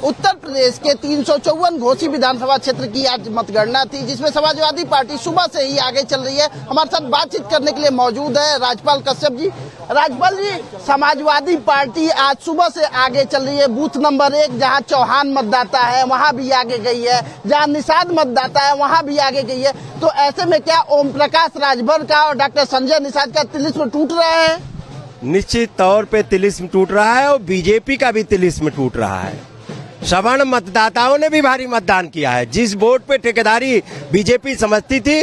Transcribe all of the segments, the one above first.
उत्तर प्रदेश के 354 घोसी विधानसभा क्षेत्र की आज मतगणना थी, जिसमें समाजवादी पार्टी सुबह से ही आगे चल रही है। हमारे साथ बातचीत करने के लिए मौजूद है राजपाल कश्यप जी। राजपाल जी, समाजवादी पार्टी आज सुबह से आगे चल रही है। बूथ नंबर 1 जहां चौहान मतदाता है वहां भी आगे गई है, जहां निषाद मतदाता है वहां भी आगे गई है। तो ऐसे में क्या ओम प्रकाश राजभर का और डॉक्टर संजय निषाद का तिलिस्म टूट रहा है? निश्चित तौर पे तिलिस्म टूट रहा है और बीजेपी का भी तिलिस्म टूट रहा है। सवर्ण मतदाताओं ने भी भारी मतदान किया है। जिस वोट पे ठेकेदारी बीजेपी समझती थी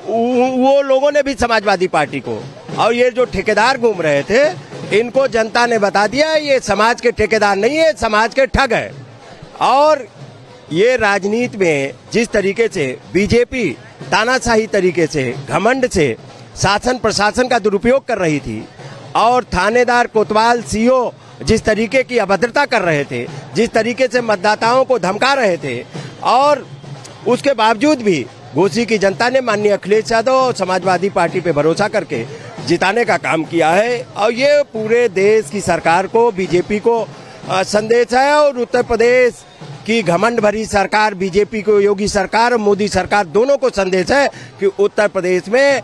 वो लोगों ने भी समाजवादी पार्टी को, और ये जो ठेकेदार घूम रहे थे इनको जनता ने बता दिया ये समाज के ठेकेदार नहीं है, समाज के ठग है। और ये राजनीति में जिस तरीके से बीजेपी तानाशाही तरीके से, घमंड से शासन प्रशासन का दुरुपयोग कर रही थी और थानेदार, कोतवाल, सीओ जिस तरीके की अभद्रता कर रहे थे, जिस तरीके से मतदाताओं को धमका रहे थे, और उसके बावजूद भी घोसी की जनता ने माननीय अखिलेश यादव और समाजवादी पार्टी पे भरोसा करके जिताने का काम किया है। और ये पूरे देश की सरकार को, बीजेपी को संदेश है, और उत्तर प्रदेश की घमंड भरी सरकार, बीजेपी को, योगी सरकार और मोदी सरकार दोनों को संदेश है कि उत्तर प्रदेश में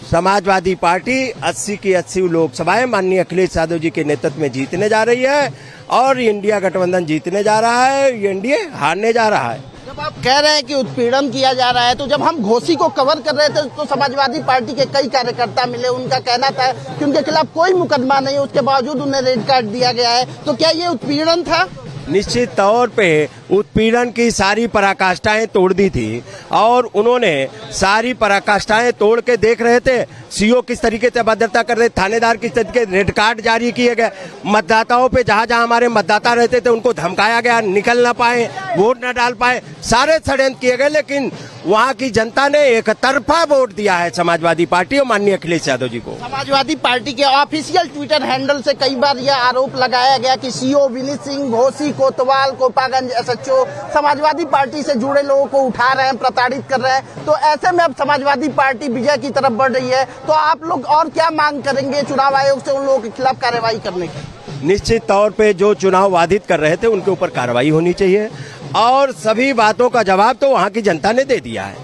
समाजवादी पार्टी 80 की 80 लोकसभाएं माननीय अखिलेश यादव जी के नेतृत्व में जीतने जा रही है और इंडिया गठबंधन जीतने जा रहा है, एनडीए हारने जा रहा है। जब आप कह रहे हैं कि उत्पीड़न किया जा रहा है, तो जब हम घोसी को कवर कर रहे थे तो समाजवादी पार्टी के कई कार्यकर्ता मिले, उनका कहना था कि उनके खिलाफ कोई मुकदमा नहीं, उसके बावजूद उन्हें रेड कार्ड दिया गया है। तो क्या ये उत्पीड़न था? निश्चित तौर पे उत्पीड़न की सारी पराकाष्ठाएं तोड़ दी थी और उन्होंने सारी पराकाष्ठाएं तोड़ के देख रहे थे सीओ किस तरीके से अभद्रता कर रहे, थानेदार किस तरीके रेड कार्ड जारी किए गए, मतदाताओं पे जहां जहां हमारे मतदाता रहते थे उनको धमकाया गया, निकल ना पाए, वोट न डाल पाए, सारे षड्यंत्र किए गए। लेकिन वहां की जनता ने एक तरफा वोट दिया है समाजवादी पार्टी और माननीय अखिलेश यादव जी को। समाजवादी पार्टी के ऑफिशियल ट्विटर हैंडल से कई बार यह आरोप लगाया गया कि सीओ विनीत सिंह घोसी, कोतवाल, कोपागंज एसएचओ समाजवादी पार्टी से जुड़े लोगों को उठा रहे हैं, प्रताड़ित कर रहे हैं। तो ऐसे में अब समाजवादी पार्टी विजय की तरफ बढ़ रही है, तो आप लोग और क्या मांग करेंगे चुनाव आयोग से उन लोगों के खिलाफ कार्रवाई करने की? निश्चित तौर पे जो चुनाव बाधित कर रहे थे उनके ऊपर कार्रवाई होनी चाहिए और सभी बातों का जवाब तो वहां की जनता ने दे दिया है।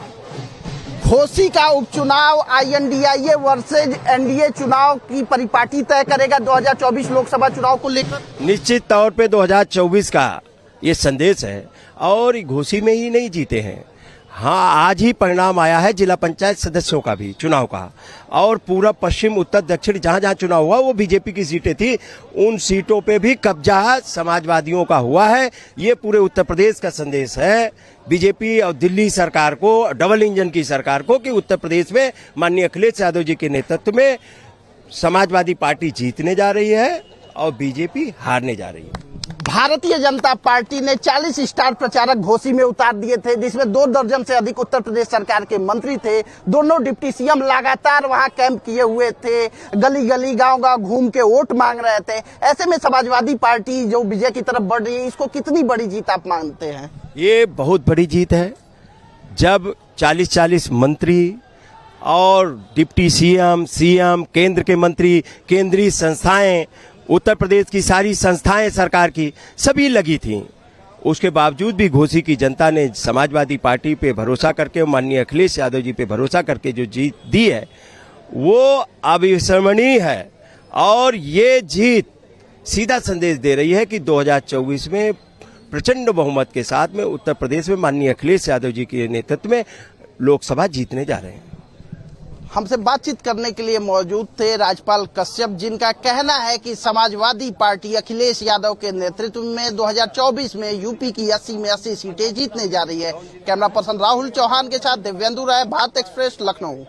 घोसी का उपचुनाव INDIA वर्सेज एनडीए चुनाव की परिपाटी तय करेगा 2024 लोकसभा चुनाव को लेकर। निश्चित तौर पे 2024 का ये संदेश है और घोसी में ही नहीं जीते हैं। हाँ, आज ही परिणाम आया है जिला पंचायत सदस्यों का भी चुनाव का, और पूरा पश्चिम, उत्तर, दक्षिण जहां जहां चुनाव हुआ वो बीजेपी की सीटें थी, उन सीटों पे भी कब्जा समाजवादियों का हुआ है। ये पूरे उत्तर प्रदेश का संदेश है बीजेपी और दिल्ली सरकार को, डबल इंजन की सरकार को, कि उत्तर प्रदेश में माननीय अखिलेश यादव जी के नेतृत्व में समाजवादी पार्टी जीतने जा रही है और बीजेपी हारने जा रही है। भारतीय जनता पार्टी ने 40 स्टार प्रचारक घोसी में उतार दिए थे, जिसमें 2 दर्जन से अधिक उत्तर प्रदेश सरकार के मंत्री थे। दोनों डिप्टी सीएम लगातार वहां कैंप किए हुए थे, गली गली, गांव-गांव घूम के वोट मांग रहे थे। ऐसे में समाजवादी पार्टी जो विजय की तरफ बढ़ रही है, इसको कितनी बड़ी जीत आप मानते हैं? ये बहुत बड़ी जीत है। जब 40-40 मंत्री और डिप्टी सीएम, केंद्र के मंत्री, केंद्रीय संस्थाएं, उत्तर प्रदेश की सारी संस्थाएं सरकार की सभी लगी थीं, उसके बावजूद भी घोसी की जनता ने समाजवादी पार्टी पे भरोसा करके, माननीय अखिलेश यादव जी पे भरोसा करके जो जीत दी है वो अविस्मरणीय है। और ये जीत सीधा संदेश दे रही है कि 2024 में प्रचंड बहुमत के साथ में उत्तर प्रदेश में माननीय अखिलेश यादव जी के नेतृत्व में लोकसभा जीतने जा रहे हैं। हमसे बातचीत करने के लिए मौजूद थे राजपाल कश्यप, जिनका कहना है कि समाजवादी पार्टी अखिलेश यादव के नेतृत्व में 2024 में यूपी की 80 में 80 सीटें जीतने जा रही है। कैमरा पर्सन राहुल चौहान के साथ दिव्येंदु राय, भारत एक्सप्रेस, लखनऊ।